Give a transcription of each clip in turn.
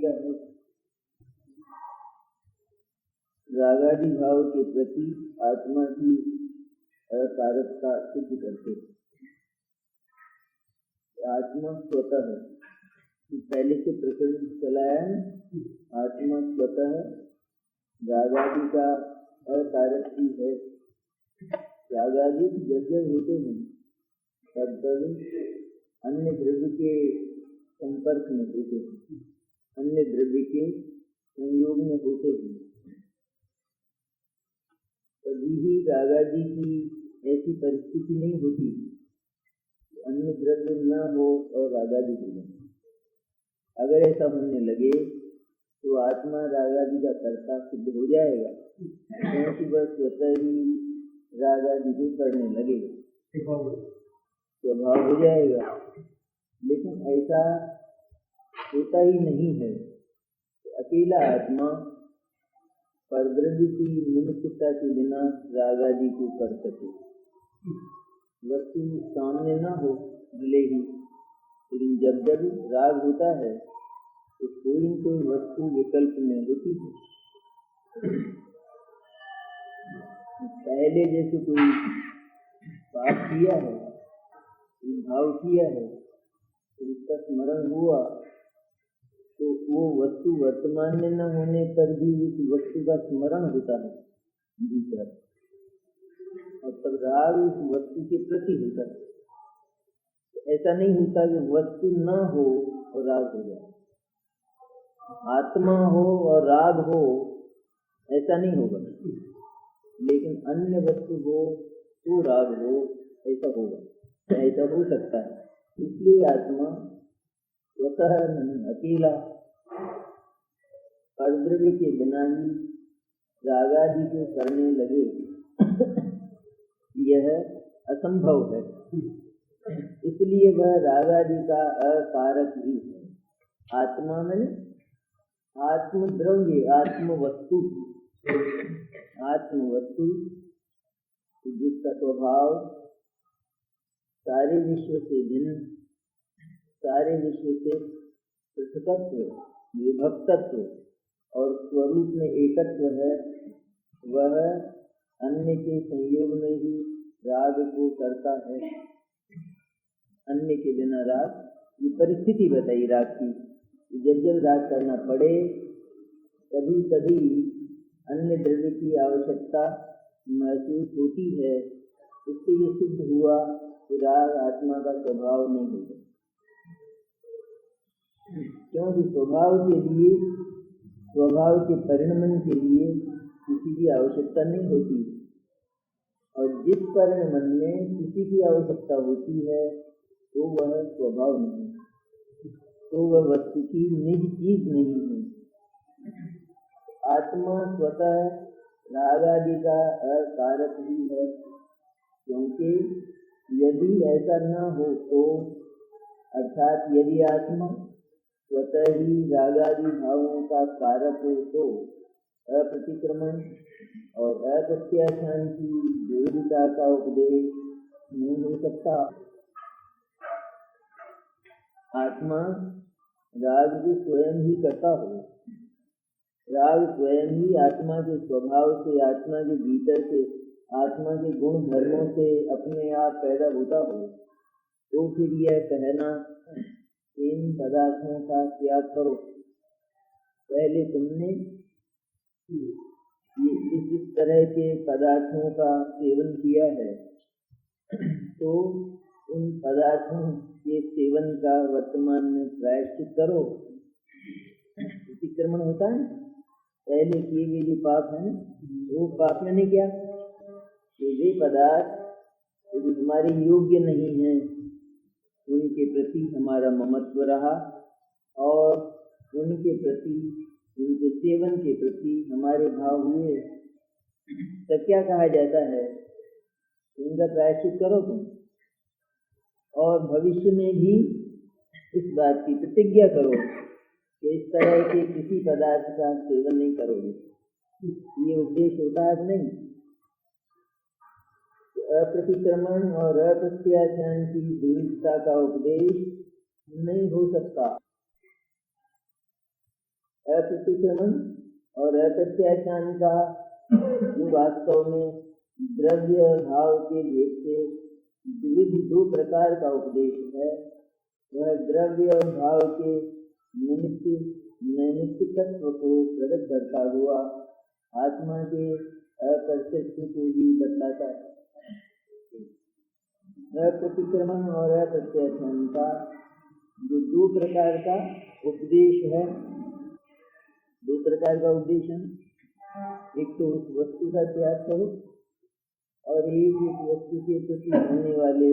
तरीका है। रागादि भाव के प्रति आत्मा की अकारकता सिद्ध करते। आत्मा स्वतः है, पहले से प्रकरण चलाया है। आत्मा स्वतः रागादि का अकारक ही है। रागादि जब जब होते हैं तब तब अन्य द्रव्य के संपर्क में होते हैं, अन्य द्रव्य के संयोग में होते हैं। कभी भी रागादि की ऐसी परिस्थिति नहीं होती अन्य द्रव्य न हो और रागादि हो जाए। अगर ऐसा होने लगे तो आत्मा रागादि का कर्ता सिद्ध हो जाएगा, क्योंकि वह स्वतः ही रागादि को करने लगेगा, स्वभाव हो जाएगा। लेकिन ऐसा होता ही नहीं है। अकेला आत्मा परद्रव्य की निमित्तता के बिना रागादि को कर सके। वस्तु सामने न हो भले ही, लेकिन जब जब राग होता है तो कोई न कोई वस्तु विकल्प में होती है। पहले जैसे कोई पाप किया है, कोई भाव किया है, तो उसका स्मरण हुआ तो वो वस्तु वर्तमान में न होने पर भी उस वस्तु का स्मरण होता है दूसरा, और तब राग उस वस्तु के प्रति होता है। ऐसा नहीं होता कि वस्तु न हो और राग हो जाए, आत्मा हो और राग हो, ऐसा नहीं होगा। लेकिन अन्य वस्तु हो तो राग हो, ऐसा होगा, ऐसा हो सकता है। इसलिए आत्मा स्वतः नहीं, अकेला परद्रव्य के बिना ही रागादि को करने लगे, यह असंभव है। इसलिए वह रागादि का अकारक ही है। आत्मा में आत्मद्रव्य, आत्मवस्तु, आत्मवस्तु जिसका स्वभाव सारे विश्व से भिन्न, सारे विश्व से पृथकत्व, विभक्तत्व और स्वरूप में एकत्व है, वह अन्य के संयोग में ही राग को करता है। अन्य के बिना राग, ये परिस्थिति बताई राग की, जब जब राग करना पड़े तभी तभी अन्य द्रव्य की आवश्यकता महसूस होती है। इससे ये सिद्ध हुआ कि राग आत्मा का स्वभाव नहीं होता, क्योंकि स्वभाव के लिए, स्वभाव के परिणमन के लिए किसी की आवश्यकता नहीं होती, और जिस परिणमन में किसी की आवश्यकता होती है तो वह स्वभाव नहीं, तो वह वस्तु की निज चीज नहीं है। आत्मा स्वतः रागादि का अकारक ही है, क्योंकि यदि ऐसा न हो तो, अर्थात यदि आत्मा स्वतः ही रागादि भावों का कारक हो तो अप्रतिक्रमण और अप्रत्याख्यान की द्वैधता का उपदेश नहीं हो सकता। आत्मा राग को स्वयं ही करता हो, राग स्वयं ही आत्मा के स्वभाव से, आत्मा के भीतर से, आत्मा के गुण धर्मों से अपने आप पैदा होता हो, तो फिर यह कहना इन पदार्थों का त्याग करो। पहले तुमने इस तरह के पदार्थों का सेवन किया है, तो उन पदार्थों के सेवन का वर्तमान में प्रायश्चित करो। अतिक्रमण होता है, पहले किए गए जो पाप है ना, वो पाप मैंने क्या, वे पदार्थ जो हमारे योग्य नहीं है, उनके प्रति हमारा ममत्व रहा, और उनके प्रति, उनके सेवन के प्रति हमारे भाव हुए, तब क्या कहा जाता है, उनका प्रायश्चित करो तुम, और भविष्य में भी इस बात की प्रतिज्ञा करो कि इस तरह के किसी पदार्थ का सेवन नहीं करोगे। ये उपदेश होता है नहीं, अप्रतिक्रमण और अप्रत्याख्यान की दूरता का उपदेश नहीं हो सकता। अप्रतिक्रमण और अप्रत्याख्यान का जो वास्तव में द्रव्य और भाव के भेद से विविध दो प्रकार का उपदेश है, वह द्रव्य और भाव के नैमित्तिकत्व को प्रकट करता हुआ आत्मा के अप्रत्यक्ष को भी बतलाता है। अप्रतिक्रमण और अप्रत्याख्यान का जो दो प्रकार का उपदेश है, दो प्रकार का उपदेश है, एक तो उस वस्तु का त्याग करो और एक उस वस्तु के प्रति होने वाले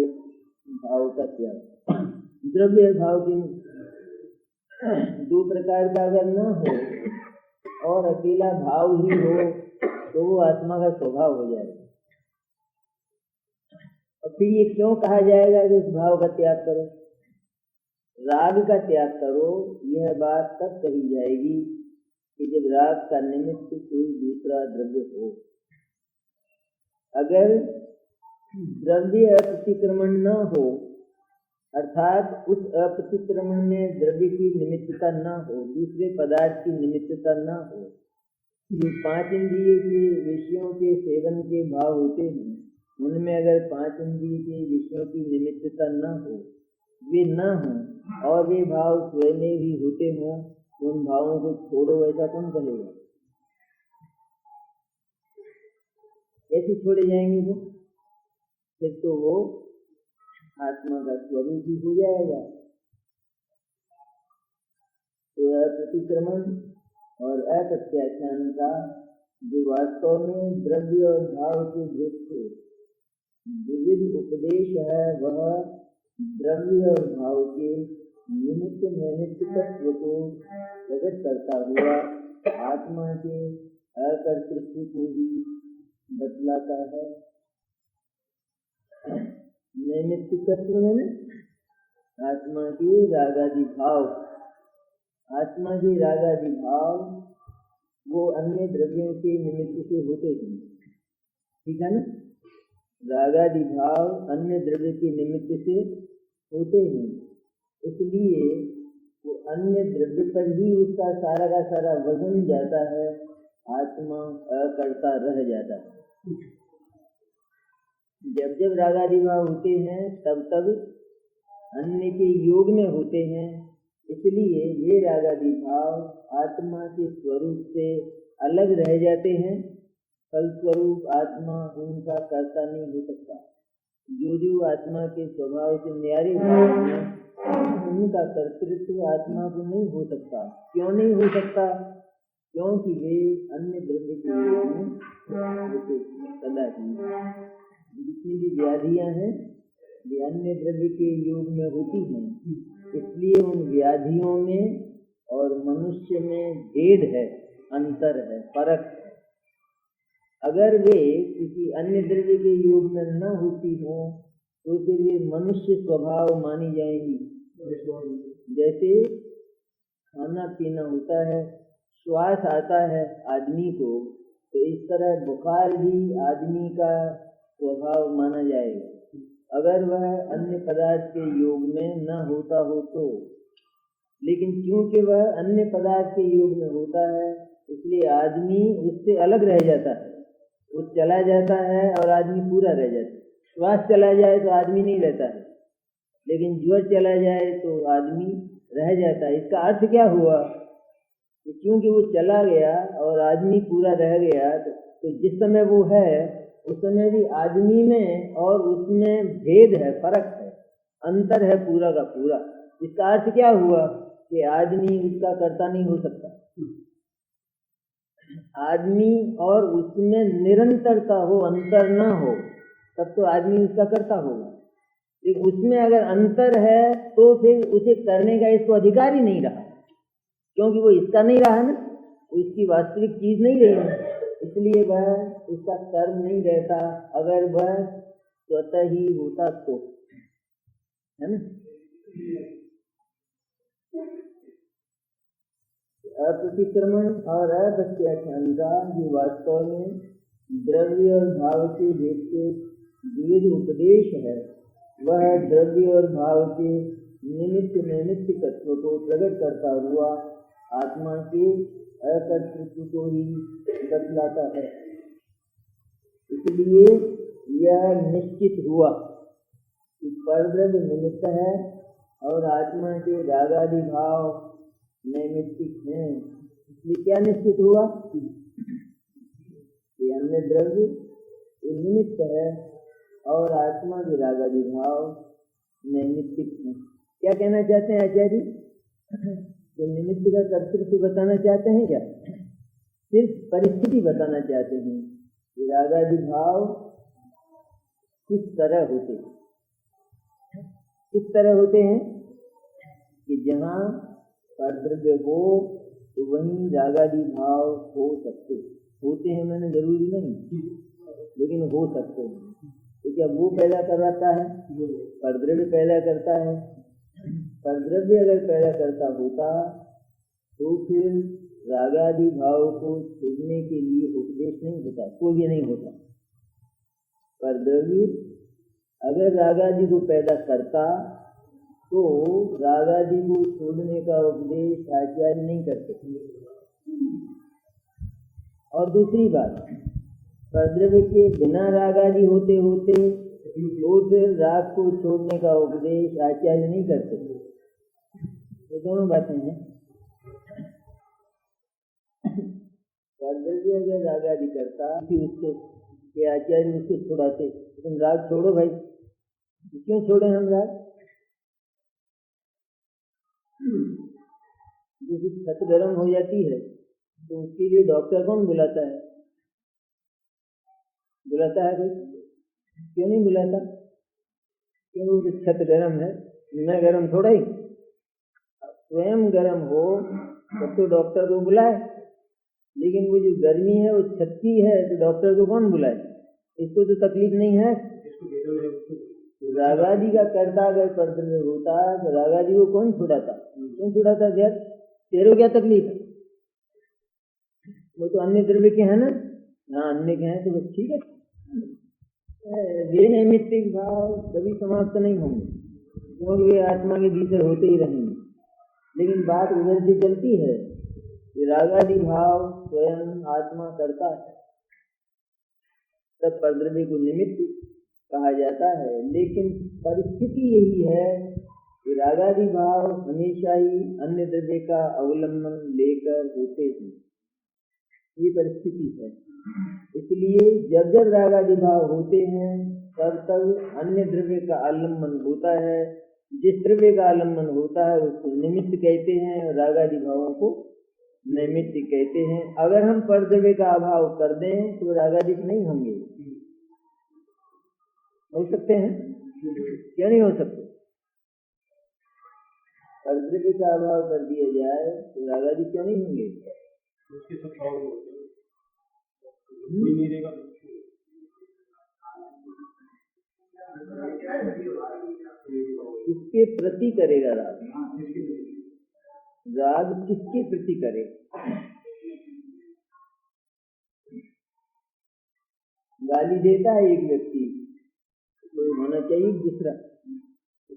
भाव का त्याग। द्रव्य भाव के दो प्रकार का अगर न हो और अकेला भाव ही हो तो वो आत्मा का स्वभाव हो जाएगा। और फिर ये क्यों कहा जाएगा कि उस भाव का त्याग करो, राग का त्याग करो? यह बात तब कही जाएगी कि जब राग का निमित्त कोई दूसरा द्रव्य हो। अगर द्रव्य अप्रतिक्रमण न हो, अर्थात उस अप्रतिक्रमण में द्रव्य की निमित्तता न हो, दूसरे पदार्थ की निमित्तता न हो, जो पांच इंद्रिय के विषयों के सेवन के भाव होते हैं, उनमें अगर पांच इंद्रिय के विषयों की निमित्तता न हो, वे न हो और वे भाव स्वयं भी होते हों, उन भावों को छोड़ो, ऐसा कौन कहेगा? ऐसे छोड़े जाएंगे वो, फिर तो वो आत्मा का स्वरूप ही हो जाएगा। तो अप्रतिक्रमण और अप्रत्याख्यान का जो वास्तव में द्रव्य और भाव के भेद से विविध उपदेश है, वह द्रव्य और भाव के निमित्त नैमित्तिकत्व को प्रकट करता हुआ आत्मा के अकर्तृत्व को भी बतलाता है। नैमित्तिकत्व में आत्मा के रागादि भाव, आत्मा के रागादि भाव वो अन्य द्रव्यों के निमित्त से होते हैं, ठीक है ना? रागादि भाव अन्य द्रव्य के निमित्त से होते हैं, इसलिए वो अन्य द्रव्य पर ही उसका सारा का सारा वजन जाता है, आत्मा अकर्ता रह जाता है। जब जब रागादि भाव होते हैं तब तब अन्य के योग में होते हैं, इसलिए ये रागादि भाव आत्मा के स्वरूप से अलग रह जाते हैं। फलस्वरूप आत्मा उनका कर्ता नहीं हो सकता। जो जो आत्मा के स्वभाव से न्यारे भाव हैं, उनका कर्तृत्व आत्मा को नहीं हो सकता। क्यों नहीं हो सकता? क्योंकि वे अन्य द्रव्य के योग में सदा ही जितनी भी व्याधियां हैं वे अन्य द्रव्य के योग में होती हैं, इसलिए उन व्याधियों में और मनुष्य में भेद है, अंतर है, फर्क है। अगर वे किसी अन्य द्रव्य के योग में न होती हो तो फिर वे मनुष्य स्वभाव मानी जाएंगी। जैसे खाना पीना होता है, श्वास आता है आदमी को, तो इस तरह बुखार भी आदमी का स्वभाव माना जाएगा, अगर वह अन्य पदार्थ के योग में न होता हो तो। लेकिन क्योंकि वह अन्य पदार्थ के योग में होता है, इसलिए आदमी उससे अलग रह जाता है, वो चला जाता है और आदमी पूरा रह जाता है। श्वास चला जाए तो आदमी नहीं रहता है, लेकिन ज्वर चला जाए तो आदमी रह जाता है। इसका अर्थ क्या हुआ कि क्योंकि वो चला गया और आदमी पूरा रह गया, तो जिस समय वो है उस समय भी आदमी में और उसमें भेद है, फर्क है, अंतर है पूरा का पूरा। इसका अर्थ क्या हुआ कि आदमी उसका कर्ता नहीं हो सकता। आदमी और उसमें निरंतरता हो, अंतर न हो, तब तो आदमी उसका कर्ता होगा। लेकिन उसमें अगर अंतर है तो फिर उसे करने का इसको अधिकार ही नहीं रहा, क्योंकि वो इसका नहीं रहा ना, वो इसकी वास्तविक चीज नहीं रही, इसलिए वह उसका कर्म नहीं रहता। अगर वह स्वतः ही होता तो, है ना? अप्रतिक्रमण और अप्रत्याख्यान का जो वास्तव में द्रव्य और भाव के भेद से विविध उपदेश है, वह द्रव्य और भाव के निमित्त नैमित्तिकत्व को प्रकट करता हुआ आत्मा के अकर्तृत्व को ही बतलाता है। इसलिए यह निश्चित हुआ कि परद्रव्य निमित्त है और आत्मा के रागादि भाव नैमित्तिक हैं। इसलिए क्या निश्चित हुआ कि अन्य द्रव्य निमित्त है और आत्मा के रागादि भाव नैमित्तिक हैं। क्या कहना चाहते हैं आचार्य? तो निमित्त का कर्तृत्व बताना चाहते हैं क्या? सिर्फ परिस्थिति बताना चाहते हैं कि रागादि भाव किस तरह होते हैं। किस तरह होते हैं कि जहाँ परद्रव्य हो तो वहीं रागादि भाव हो सकते होते हैं। मैंने जरूरी नहीं, लेकिन हो सकते हैं। तो क्या वो पैदा कराता है? परद्रव्य पैदा करता है। परद्रव्य अगर पैदा करता होता तो फिर रागादि भाव को छोड़ने के लिए उपदेश नहीं होता, कोई भी नहीं होता। परद्रव्य अगर रागादि को पैदा करता तो रागादि को छोड़ने का उपदेश आचार्य नहीं करते। और दूसरी बात, परद्रव्य के बिना रागादि होते होते तो फिर राग को छोड़ने का उपदेश आचार्य नहीं करते। ये दोनों बातें हैं। परद्रव्य अगर रागादि करता कि उसको के आचार्य उसको छुड़ाते, तुम राग छोड़ो भाई। क्यों छोड़े हम राग? जैसे छत गर्म हो जाती है तो उसके लिए डॉक्टर कौन बुलाता है? बुलाता है कोई? क्यों नहीं बुलाता? क्योंकि छत गर्म है, मैं गर्म थोड़ा ही। स्वयं गर्म हो तब तो डॉक्टर को बुलाए, लेकिन वो जो गर्मी है वो छत की है तो डॉक्टर को कौन बुलाए? इसको तो तकलीफ नहीं है। रागादि का कर्ता अगर परद्रव्य होता तो रागादि को कौन छुड़ाता? क्यों छुड़ाता? यार तेरे क्या तकलीफ है? वो तो अन्य द्रव्य के हैं ना। हाँ, अन्य के हैं तो बस ठीक है। ये नैमित्तिक भाव कभी समाप्त नहीं होंगे, क्योंकि वे आत्मा के भीतर होते ही रहेंगे। लेकिन बात उधर से चलती है कि रागादि भाव स्वयं आत्मा करता है, तब परद्रव्य को निमित्त कहा जाता है। लेकिन परिस्थिति यही है कि रागादि भाव हमेशा ही अन्य द्रव्य का अवलंबन लेकर होते हैं। ये परिस्थिति है। इसलिए जब जब रागादि भाव होते हैं तब तब अन्य द्रव्य का आलम्बन होता है। जिस द्रव्य का आलम्बन होता है उसको निमित्त कहते हैं, रागादि भावों को नैमित्त कहते हैं। अगर हम परद्रव्य का अभाव कर दें तो रागादि नहीं होंगे। हो सकते हैं? क्यों नहीं हो सकते? परद्रव्य का अभाव कर दिया जाए तो रागादि क्यों नहीं होंगे? किसके प्रति करेगा राग? राग किसके प्रति करे? गाली देता है एक व्यक्ति, कोई होना चाहिए दूसरा,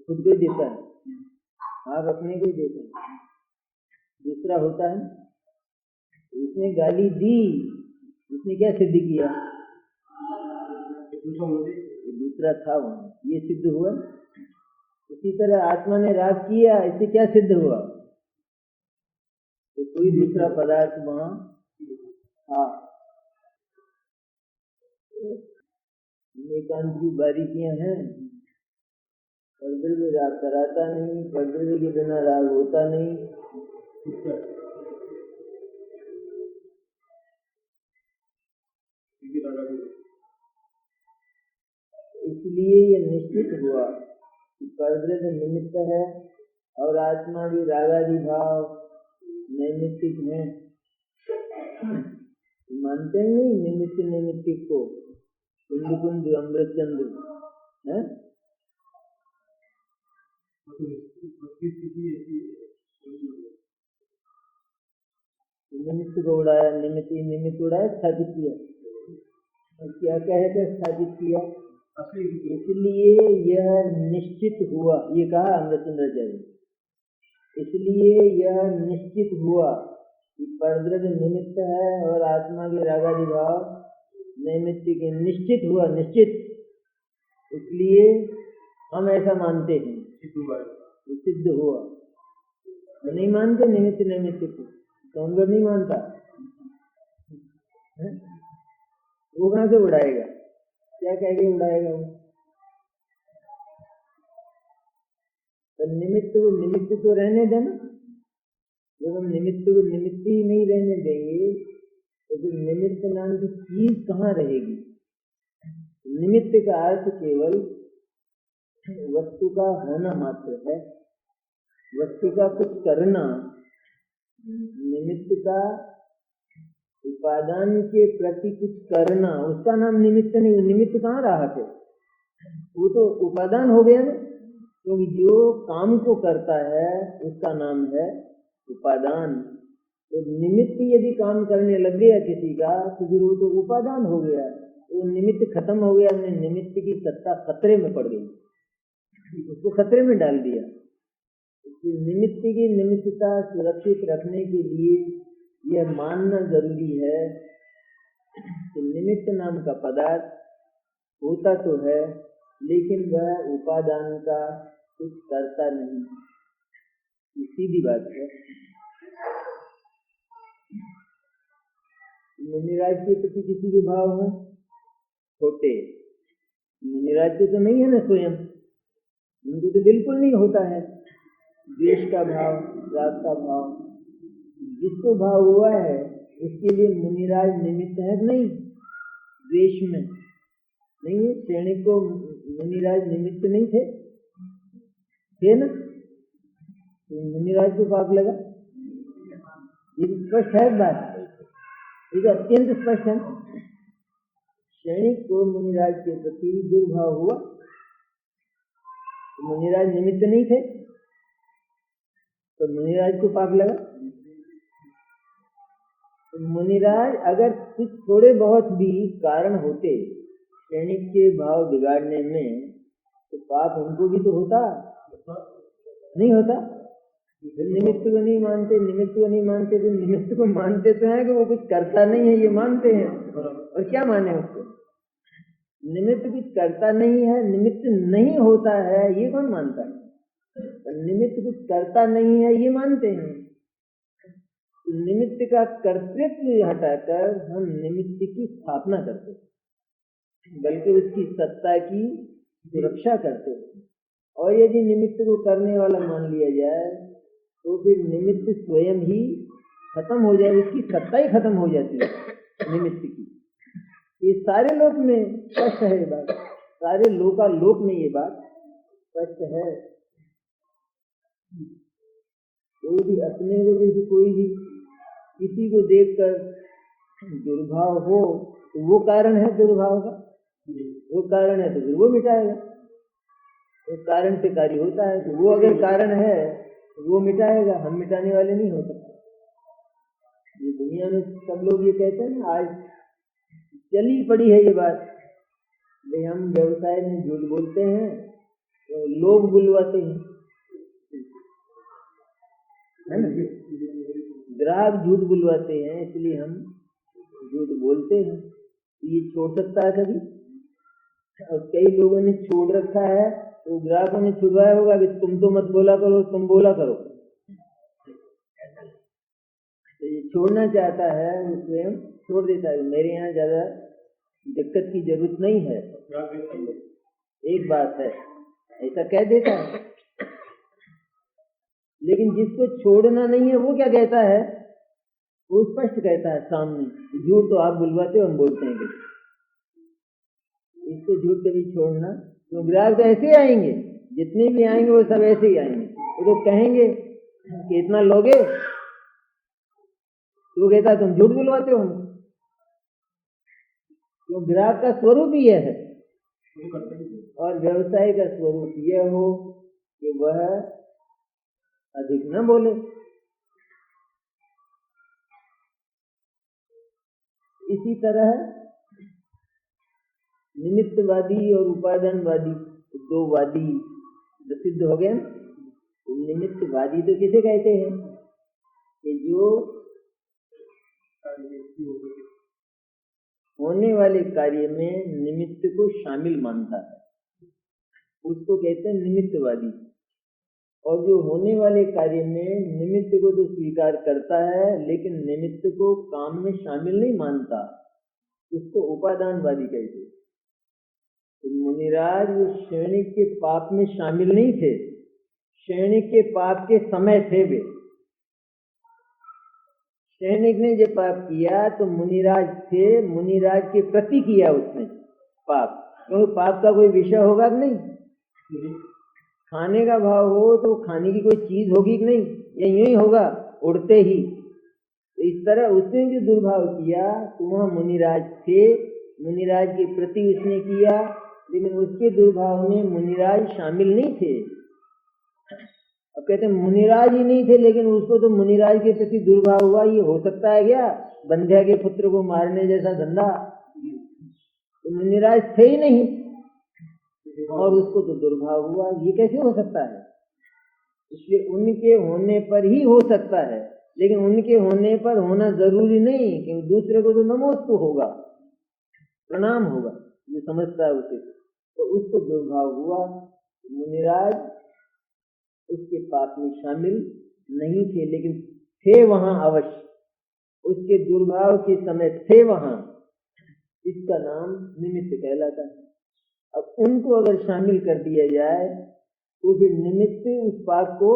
खुद को देता है, आप अपने को देते हैं, दूसरा होता है। उसने गाली दी, उसने क्या सिद्ध किया? दूसरा था वहां, ये सिद्ध हुआ। उसी तरह आत्मा ने राग किया, इससे क्या सिद्ध हुआ? तो कोई दूसरा पदार्थ वहां था। एकांत की बारीकियां हैं। परद्रव्य राग कराता नहीं, परद्रव्य के बिना राग होता नहीं। इसलिए ये निश्चित हुआ कि परद्रव्य निमित्त है और आत्मा भी रागादि भाव नैमित्तिक है। मानते नहीं निमित्त नैमित्तिक को? कुंज कुंज अमृत चंद्र है। निमित्त को उड़ाया, निमित्त उड़ाया, स्थापित किया। क्या कहकर स्थापित किया? इसलिए यह निश्चित हुआ, ये कहा अमृतचंद्राचार्य। इसलिए यह निश्चित हुआ कि परद्रव्य निमित्त है और आत्मा के रागादि भाव निमित्त के। निश्चित हुआ, निश्चित, इसलिए हम ऐसा मानते हैं, सिद्ध हुआ। नहीं मानते निमित्त निमित्त को, कौन नहीं मानता है? वो कहाँ से उड़ाएगा, क्या कह के उड़ाएगा वो? तो निमित्त को रहने देना। जब हम निमित्त को निमित्त ही नहीं रहने देंगे तो फिर निमित्त नाम की चीज कहाँ रहेगी? निमित्त का अर्थ केवल वस्तु का होना मात्र है, वस्तु का कुछ करना। निमित्त का उपादान के प्रति कुछ करना, उसका नाम निमित्त नहीं। निमित्त कहाँ रहा थे? वो तो उपादान हो गया ना, क्योंकि जो काम को करता है उसका नाम है उपादान। तो निमित्त यदि काम करने लग गया किसी का तो फिर वो तो उपादान हो गया, वो निमित्त खत्म हो गया। निमित्त की सत्ता खतरे में पड़ गई, उसको खतरे में डाल दिया। निमित्त की निमित्तता सुरक्षित रखने के लिए यह मानना जरूरी है कि निमित्त नाम का पदार्थ होता तो है लेकिन वह उपादान का कुछ करता नहीं। सीधी बात है। मुनिराज के प्रति किसी के भाव हो छोटे, मुनिराज तो नहीं है ना स्वयं, उनको तो बिल्कुल नहीं होता है द्वेष का भाव, राग का भाव। जिसको भाव हुआ है उसके लिए मुनिराज निमित्त है नहीं, द्वेष में नहीं है। श्रेणी को मुनिराज निमित्त नहीं थे ना, तो मुनिराज को पाप लगा। ये स्पष्ट है बात, ये अत्यंत स्पष्ट है। श्रेणी को मुनिराज के प्रति दुर्भाव हुआ, मुनिराज निमित्त नहीं थे तो मुनिराज को पाप लगा। तो मुनिराज अगर कुछ थोड़े बहुत भी कारण होते श्रेणी के भाव बिगाड़ने में तो पाप उनको भी तो होता नहीं होता? निमित्त को नहीं मानते, निमित्त को नहीं मानते तो निमित्त को मानते तो है कि वो कुछ करता नहीं है, ये मानते हैं। और क्या माने उसको? निमित्त कुछ करता नहीं है, निमित्त नहीं होता है, ये कौन मानता है? निमित्त कुछ करता नहीं है ये मानते हैं। निमित्त का कर्तृत्व हटाकर हम निमित्त की स्थापना करते हैं, बल्कि उसकी सत्ता की सुरक्षा करते हैं। और यदि निमित्त को करने वाला मान लिया जाए तो फिर निमित्त स्वयं ही खत्म हो जाए, उसकी सत्ता ही खत्म हो जाती है निमित्त की। ये सारे लोक में स्पष्ट है ये बात, सारे लोक में ये बात स्पष्ट है। कोई भी अपने को जैसे कोई भी किसी को देखकर दुर्भाव हो तो वो कारण है दुर्भाव का, वो कारण है तो फिर वो मिटाएगा। तो कारण से कार्य होता है, तो वो अगर कारण है तो वो मिटाएगा, हम मिटाने वाले नहीं हो सकते। ये दुनिया में सब लोग ये कहते हैं ना, आज चली पड़ी है ये बात, भाई हम व्यवसाय में झूठ बोलते हैं तो लोग बुलवाते हैं, है ना? ग्राहक झूठ बुलवाते हैं इसलिए हम झूठ बोलते हैं। ये छोड़ सकता है कभी? और कई लोगों ने छोड़ रखा है तो ग्राहकों ने छुड़वाया होगा कि तुम तो मत बोला करो, तुम बोला करो। तो ये छोड़ना चाहता है वो स्वयं छोड़ देता है, मेरे यहाँ ज्यादा दिक्कत की जरूरत नहीं है, एक बात है, ऐसा कह देता है। लेकिन जिसको छोड़ना नहीं है वो क्या कहता है? वो स्पष्ट कहता है सामने, झूठ तो आप बुलवाते हो, हम बोलते हैं कि इसको झूठ कभी छोड़ना। तो ग्राहक तो ऐसे ही आएंगे, जितने भी आएंगे वो सब ऐसे ही आएंगे। वो तो कहेंगे कि इतना लोगे, तो कहता है तुम झूठ बुलवाते हो हमको। तो ग्राहक का स्वरूप ही यह है और व्यवसाय का स्वरूप यह हो कि वह अधिक न बोले। इसी तरह निमित्तवादी और उपादानवादी दो वादी प्रसिद्ध हो गए। निमित्तवादी तो किसे कहते हैं कि जो होने वाले कार्य में निमित्त को शामिल मानता है, उसको कहते हैं निमित्तवादी। और जो होने वाले कार्य में निमित्त को तो स्वीकार करता है लेकिन निमित्त को काम में शामिल नहीं मानता, उसको उपादानवादी कहते हैं। तो मुनिराज वो क्षणिक के पाप में शामिल नहीं थे, क्षणिक के पाप के समय थे वे। क्षणिक ने जब पाप किया तो मुनिराज थे, मुनिराज के प्रति किया उसने पाप, क्योंकि पाप का कोई विषय होगा कि नहीं। खाने का भाव हो तो खाने की कोई चीज होगी कि नहीं, या यूं ही होगा उड़ते ही। तो इस तरह उसने जो दुर्भाव किया तो वहां मुनिराज थे, मुनिराज के प्रति उसने किया, लेकिन उसके दुर्भाव में मुनिराज शामिल नहीं थे। अब कहते हैं मुनिराज ही नहीं थे लेकिन उसको तो मुनिराज के प्रति दुर्भाव हुआ, ये हो सकता है क्या? बंध्या के पुत्र को मारने जैसा धंधा। तो मुनिराज थे ही नहीं और उसको तो दुर्भाव हुआ, ये कैसे हो सकता है? इसलिए उनके होने पर ही हो सकता है, लेकिन उनके होने पर होना जरूरी नहीं, क्योंकि दूसरे को तो नमोस्तु होगा, प्रणाम होगा, जो समझता है उसे, तो उसको दुर्भाव हुआ। मुनिराज उसके पाप में शामिल नहीं थे लेकिन थे वहां अवश्य, उसके दुर्भाव के समय थे वहां, इसका नाम निमित्त कहलाता है। अब उनको अगर शामिल कर दिया जाए तो फिर निमित्त उस पाप को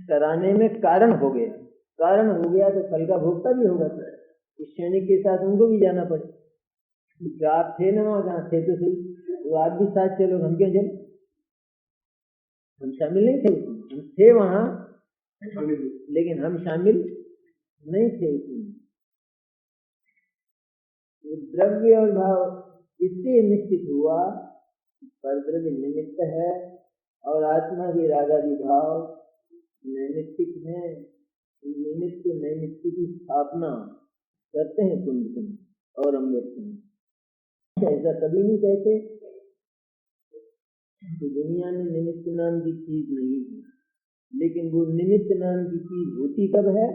कराने में कारण हो गया, कारण हो गया तो फल का भोक्ता भी होगा। इस श्रेणी के साथ उनको भी जाना पड़े। तो आप थे ना वहां, कहाँ थे तो सही, तो आप भी साथ चलो, हम क्यों चले? हम शामिल नहीं थे उसमें, हम थे वहां लेकिन हम शामिल नहीं थे उसमें। द्रव्य और भाव इससे निश्चित हुआ पर द्रव्य निमित्त है और आत्मा के रागादि भाव नैमित्तिक है। निमित्त नैमित्तिक की स्थापना करते हैं कुंभ और अमृत में। ऐसा कभी नहीं कहते तो दुनिया में निमित्त नाम की चीज नहीं है, लेकिन वो निमित्त नाम की चीज होती कब है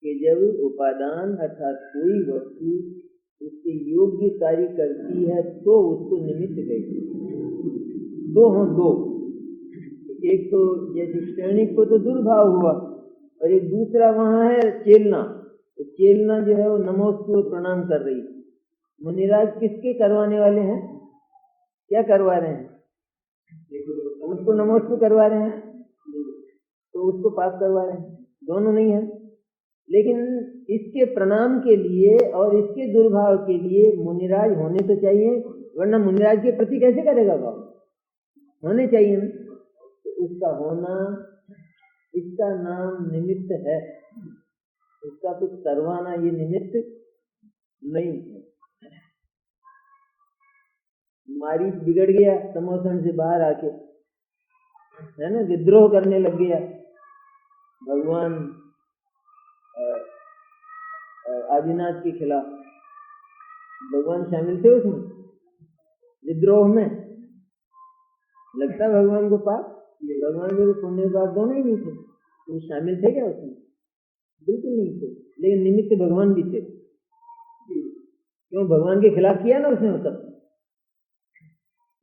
कि जब उपादान अर्थात कोई वस्तु उसके योग्य कार्य करती है तो उसको निमित्त कहते हैं। दो हों, दो, एक तो जैसे क्षणिक को तो दुर्भाव हुआ और एक दूसरा वहां है चेलना, तो चेलना जो है वो नमोस्तु प्रणाम कर रही। मुनिराज किसके करवाने वाले हैं? क्या करवा रहे हैं? उसको नमोस्तु करवा रहे हैं तो उसको पाप करवा रहे हैं, दोनों नहीं है। लेकिन इसके प्रणाम के लिए और इसके दुर्भाव के लिए मुनिराज होने तो चाहिए, वरना मुनिराज के प्रति कैसे करेगा भाव? होने चाहिए ना। तो उसका होना, इसका नाम निमित्त है, उसका कुछ करवाना ये निमित्त नहीं है। मारीच बिगड़ गया समोसन से बाहर आके, है ना, विद्रोह करने लग गया, भगवान आदिनाथ के खिलाफ। भगवान शामिल थे उसमें विद्रोह में? लगता है भगवान को पाप? भगवान को पुण्य पाप दोनों ही नहीं थे, तो शामिल थे क्या उसमें? बिल्कुल नहीं थे, लेकिन निमित्त भगवान भी थे। क्यों? भगवान के खिलाफ किया ना उसने वो सब।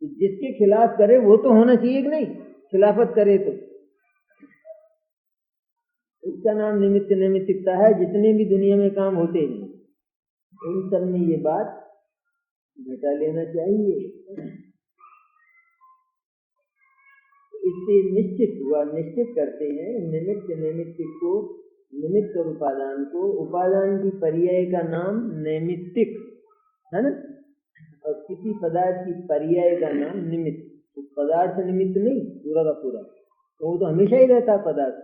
जिसके खिलाफ करे वो तो होना चाहिए कि नहीं, खिलाफत करे तो इसका नाम निमित्त नैमित्तिकता है। जितने भी दुनिया में काम होते हैं उन सब में ये बात घटा लेना चाहिए। इससे निश्चित हुआ, निश्चित करते हैं निमित्त नैमित्तिक को, निमित्त और उपादान को। उपादान की पर्याय का नाम नैमित्तिक है ना, और किसी पदार्थ की पर्याय का नाम निमित्त। पदार्थ निमित्त नहीं पूरा का पूरा, तो वो तो हमेशा ही रहता है पदार्थ,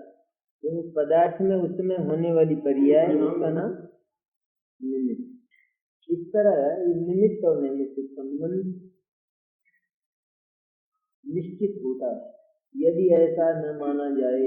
तो उस पदार्थ में उस समय होने वाली पर्याय उसका नाम निमित्त। इस तरह निमित्त और नैमित्तिक संबंध निश्चित होता है। यदि ऐसा न माना जाए